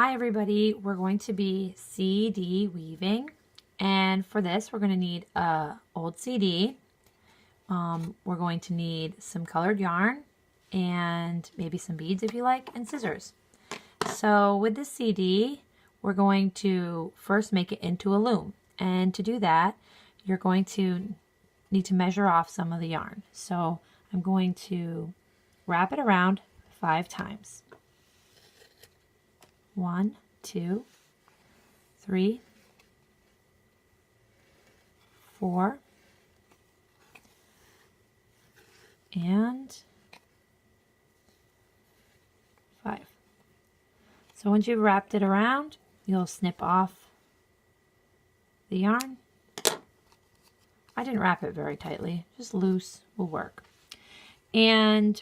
Hi everybody, we're going to be CD weaving, and for this we're going to need a old CD. We're going to need some colored yarn and maybe some beads if you like, and scissors. So with the CD we're going to first make it into a loom, and to do that you're going to need to measure off some of the yarn. So I'm going to wrap it around 5 times. 1, 2, 3, 4, and 5. So once you've wrapped it around, you'll snip off the yarn. I didn't wrap it very tightly, just loose will work. And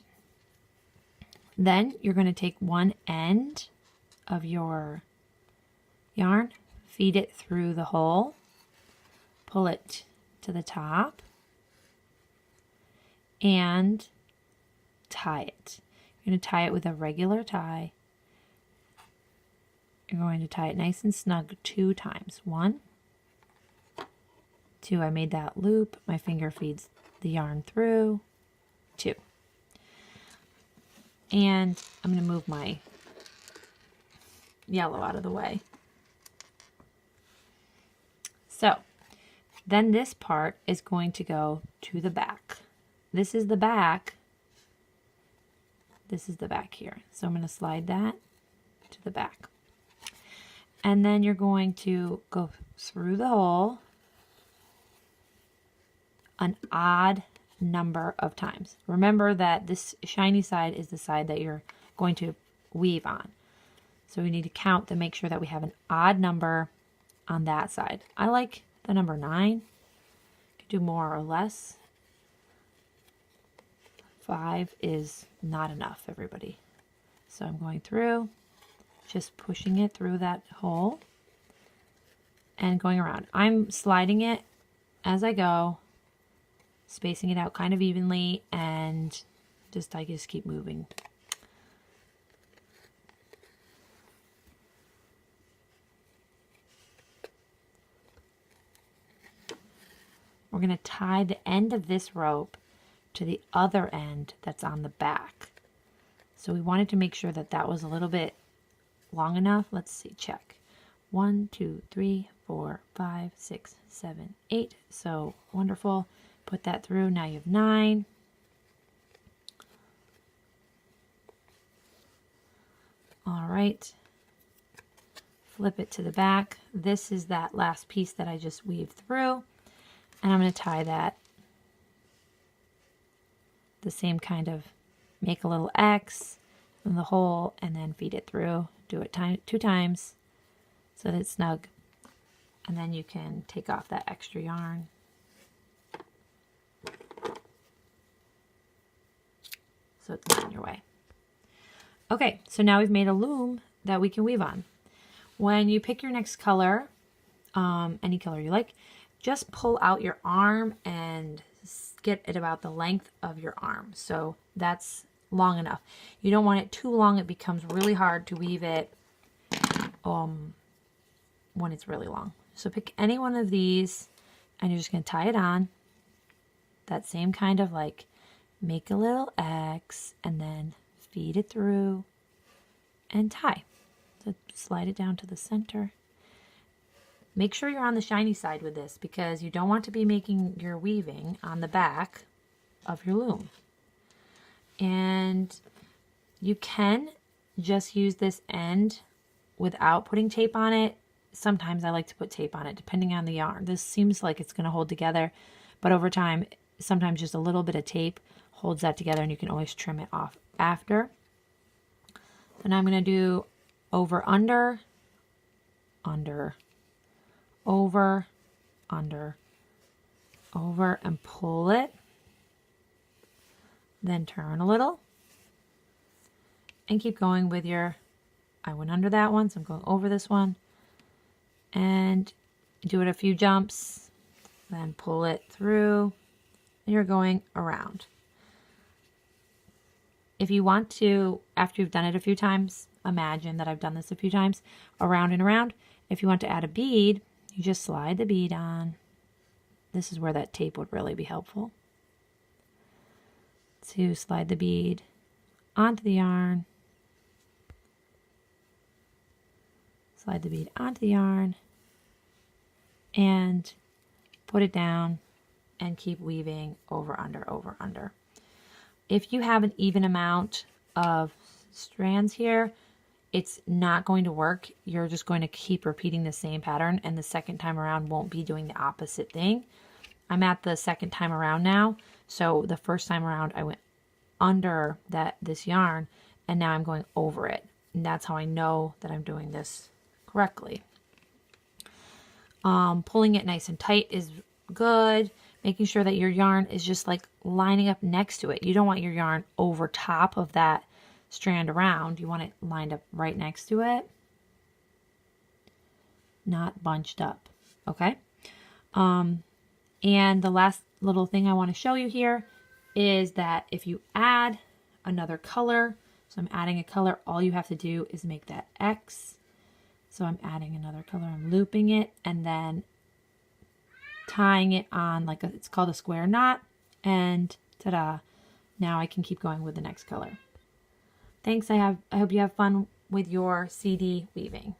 then you're going to take one end of your yarn, feed it through the hole, pull it to the top, and tie it. You're going to tie it with a regular tie. You're going to tie it nice and snug 2 times. 1, 2, I made that loop, my finger feeds the yarn through, 2. And I'm going to move my yellow out of the way. So then this part is going to go to the back. This is the back. This is the back here. So I'm going to slide that to the back. And then you're going to go through the hole an odd number of times. Remember that this shiny side is the side that you're going to weave on. So we need to count to make sure that we have an odd number on that side. I like the number 9. You could do more or less. 5 is not enough, everybody. So I'm going through, just pushing it through that hole and going around. I'm sliding it as I go, spacing it out kind of evenly, and I just keep moving. We're going to tie the end of this rope to the other end that's on the back. So we wanted to make sure that that was a little bit long enough. Let's see, check. 1, 2, 3, 4, 5, 6, 7, 8. So wonderful. Put that through. Now you have 9. All right. Flip it to the back. This is that last piece that I just weaved through. And I'm going to tie that the same kind of, make a little X in the hole and then feed it through. Do it 2 times so that it's snug. And then you can take off that extra yarn. So it's not in your way. Okay, so now we've made a loom that we can weave on. When you pick your next color, any color you like, just pull out your arm and get it about the length of your arm. So that's long enough. You don't want it too long. It becomes really hard to weave it when it's really long. So pick any one of these and you're just going to tie it on. That same kind of like make a little X and then feed it through and tie. So slide it down to the center. Make sure you're on the shiny side with this because you don't want to be making your weaving on the back of your loom. And you can just use this end without putting tape on it. Sometimes I like to put tape on it depending on the yarn. This seems like it's going to hold together, but over time, sometimes just a little bit of tape holds that together and you can always trim it off after. Then I'm going to do over, under, under, over, under, over, and pull it. Then turn a little and keep going with your, I went under that one, so I'm going over this one, and do it a few jumps, then pull it through, and you're going around. if you want to, after you've done it a few times, imagine that I've done this a few times, around and around. If you want to add a bead, you just slide the bead on. This is where that tape would really be helpful. To slide the bead onto the yarn. Slide the bead onto the yarn. And put it down and keep weaving over, under, over, under. If you have an even amount of strands here, it's not going to work. You're just going to keep repeating the same pattern, and the second time around won't be doing the opposite thing. I'm at the second time around now, so the first time around I went under this yarn, and now I'm going over it, and that's how I know that I'm doing this correctly. Pulling it nice and tight is good. Making sure that your yarn is just like lining up next to it. You don't want your yarn over top of that strand around. You want it lined up right next to it, not bunched up. Okay. And the last little thing I want to show you here is that if you add another color, so I'm adding a color, all you have to do is make that X. So I'm adding another color, I'm looping it, and then tying it on like it's called a square knot, and ta-da, now I can keep going with the next color. Thanks. I hope you have fun with your CD weaving.